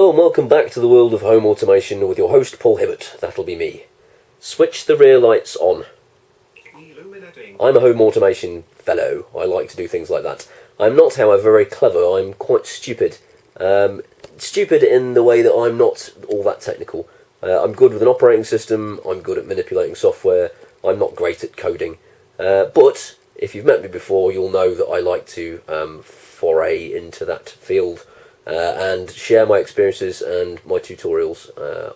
Hello and welcome back to the world of home automation with your host Paul Hibbert. That'll be me. Switch the rear lights on. I'm a home automation fellow. I like to do things like that. I'm not, however, very clever. I'm quite stupid. Stupid in the way that I'm not all that technical. I'm good with an operating system. I'm good at manipulating software. I'm not great at coding. But if you've met me before, you'll know that I like to foray into that field and share my experiences and my tutorials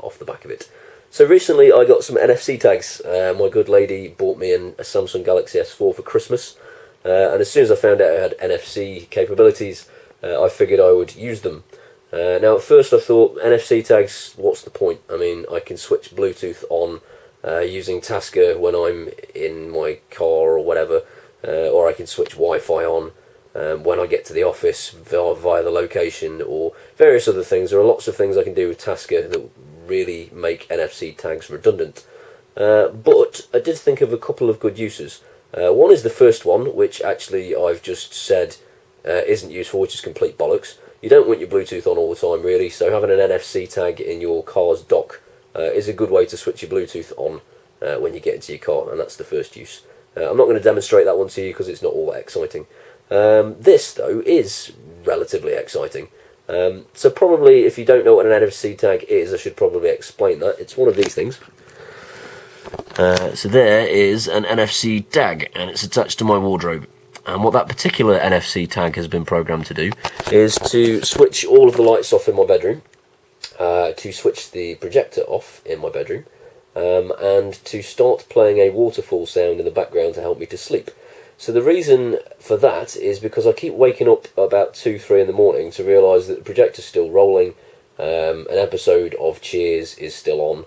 off the back of it. So recently I got some NFC tags. My good lady bought me a Samsung Galaxy S4 for Christmas, and as soon as I found out it had NFC capabilities, I figured I would use them. Now at first I thought, NFC tags, what's the point? I mean, I can switch Bluetooth on using Tasker when I'm in my car or whatever, or I can switch Wi-Fi on when I get to the office via the location, or various other things. There are lots of things I can do with Tasker that really make NFC tags redundant. But I did think of a couple of good uses. One is the first one, which actually I've just said isn't useful, which is complete bollocks. You don't want your Bluetooth on all the time, really, so having an NFC tag in your car's dock is a good way to switch your Bluetooth on when you get into your car, and that's the first use. I'm not going to demonstrate that one to you because it's not all that exciting. This, though, is relatively exciting. So probably, if you don't know what an NFC tag is, I should probably explain that. It's one of these things. So there is an NFC tag, and it's attached to my wardrobe. And what that particular NFC tag has been programmed to do is to switch all of the lights off in my bedroom, to switch the projector off in my bedroom, and to start playing a waterfall sound in the background to help me to sleep. So the reason for that is because I keep waking up about 2-3 in the morning to realise that the projector's still rolling, an episode of Cheers is still on.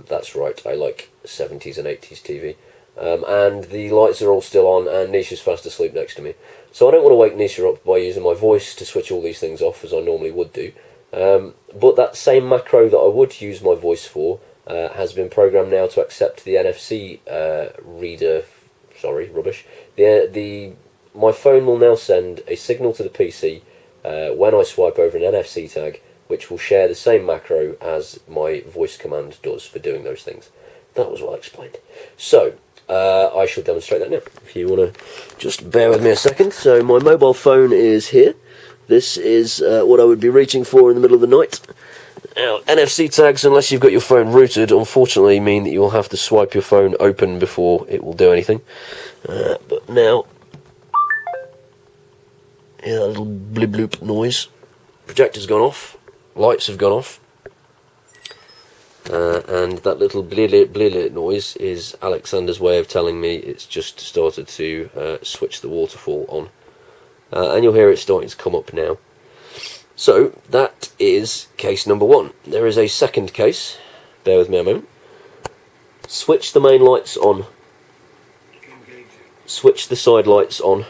That's right, I like 70s and 80s TV. And the lights are all still on, and Nisha's fast asleep next to me. So I don't want to wake Nisha up by using my voice to switch all these things off, as I normally would do. But that same macro that I would use my voice for has been programmed now to accept the NFC reader. Sorry, rubbish. My phone will now send a signal to the PC when I swipe over an NFC tag, which will share the same macro as my voice command does for doing those things. That was well explained. So, I shall demonstrate that now. If you want to just bear with me a second. So, my mobile phone is here. This is what I would be reaching for in the middle of the night. Now, NFC tags, unless you've got your phone rooted, unfortunately mean that you'll have to swipe your phone open before it will do anything. But now, yeah, that little blip bloop noise. Projector's gone off, lights have gone off, and that little blip noise is Alexander's way of telling me it's just started to switch the waterfall on. And you'll hear it starting to come up now. So, that is case number one. There is a second case. Bear with me a moment. Switch the main lights on. Switch the side lights on.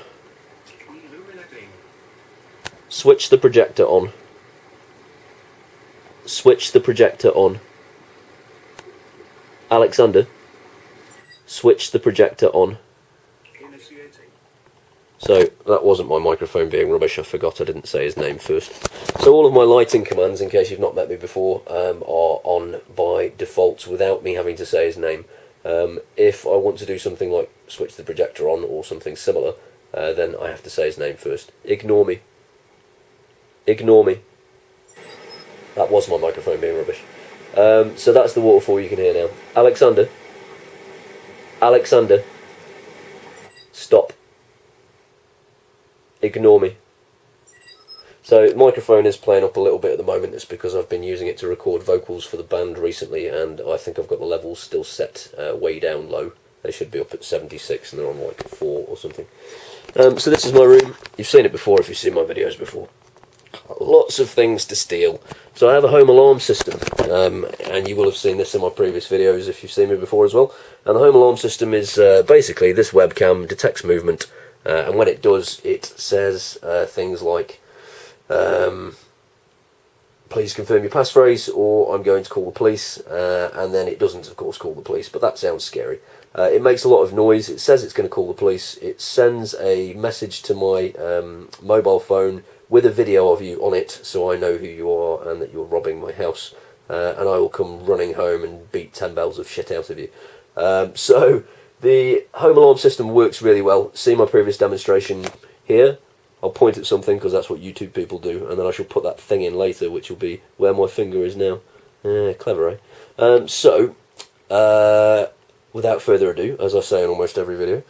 Switch the projector on. Switch the projector on. Alexander, switch the projector on. So, that wasn't my microphone being rubbish, I forgot I didn't say his name first. So all of my lighting commands, in case you've not met me before, are on by default without me having to say his name. If I want to do something like switch the projector on or something similar, then I have to say his name first. Ignore me. Ignore me. That was my microphone being rubbish. So that's the waterfall you can hear now. Alexander. Alexander. Stop. Ignore me. So, the microphone is playing up a little bit at the moment. It's because I've been using it to record vocals for the band recently, and I think I've got the levels still set way down low. They should be up at 76 and they're on like 4 or something. So this is my room. You've seen it before if you've seen my videos before. Lots of things to steal. So I have a home alarm system, and you will have seen this in my previous videos if you've seen me before as well. And the home alarm system is basically this webcam detects movement, and when it does, it says things like, please confirm your passphrase, or I'm going to call the police, and then it doesn't, of course, call the police, but that sounds scary. It makes a lot of noise. It says it's going to call the police. It sends a message to my mobile phone with a video of you on it, so I know who you are and that you're robbing my house, and I will come running home and beat 10 bells of shit out of you. So the home alarm system works really well. See my previous demonstration here. I'll point at something because that's what YouTube people do, and then I shall put that thing in later, which will be where my finger is now. Clever, eh? Without further ado, as I say in almost every video,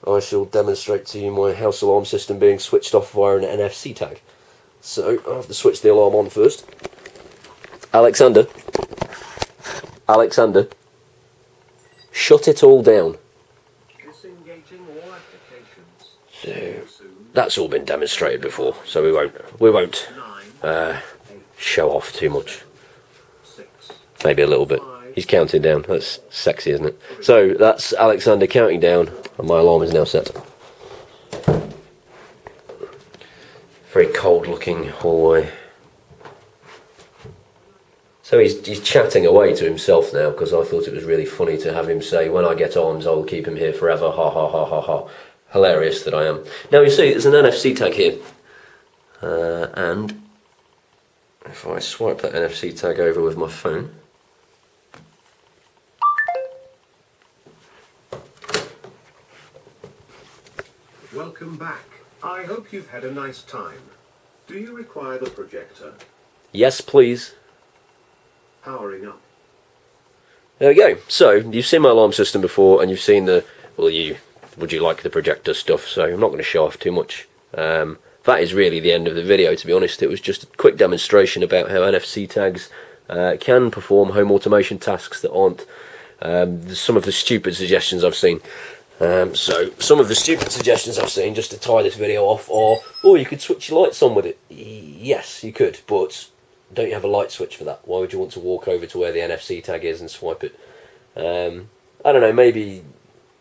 I shall demonstrate to you my house alarm system being switched off via an NFC tag. So I have to switch the alarm on first. Alexander, shut it all down. So that's all been demonstrated before, so we won't show off too much. Maybe a little bit. He's counting down. That's sexy, isn't it? So that's Alexander counting down, and my alarm is now set. Very cold-looking hallway. So he's chatting away to himself now, because I thought it was really funny to have him say, "When I get arms, I will keep him here forever. Ha ha ha ha ha." Hilarious that I am. Now you see, there's an NFC tag here, and if I swipe that NFC tag over with my phone, welcome back. I hope you've had a nice time. Do you require the projector? Yes, please. Powering up. There we go. So you've seen my alarm system before, and you've seen the would you like the projector stuff, so I'm not going to show off too much. That is really the end of the video, to be honest. It was just a quick demonstration about how NFC tags can perform home automation tasks that aren't some of the stupid suggestions I've seen. So some of the stupid suggestions I've seen, just to tie this video off, are, oh, you could switch your lights on with it. Yes, you could, but don't you have a light switch for that? Why would you want to walk over to where the NFC tag is and swipe it? I don't know, maybe...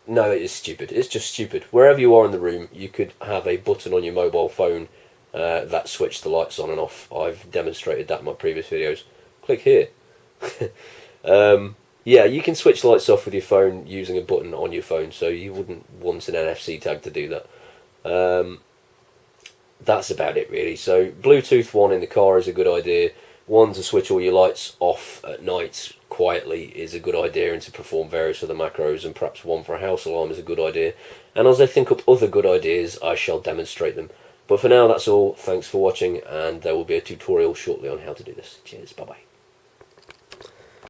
No, it is stupid. It's just stupid. Wherever you are in the room, you could have a button on your mobile phone that switches the lights on and off. I've demonstrated that in my previous videos. Click here. Yeah, you can switch lights off with your phone using a button on your phone, so you wouldn't want an NFC tag to do that. That's about it, really. So Bluetooth one in the car is a good idea. One to switch all your lights off at night quietly is a good idea, and to perform various other macros, and perhaps one for a house alarm is a good idea. And as I think up other good ideas, I shall demonstrate them. But for now, that's all. Thanks for watching, and there will be a tutorial shortly on how to do this. Cheers, bye-bye.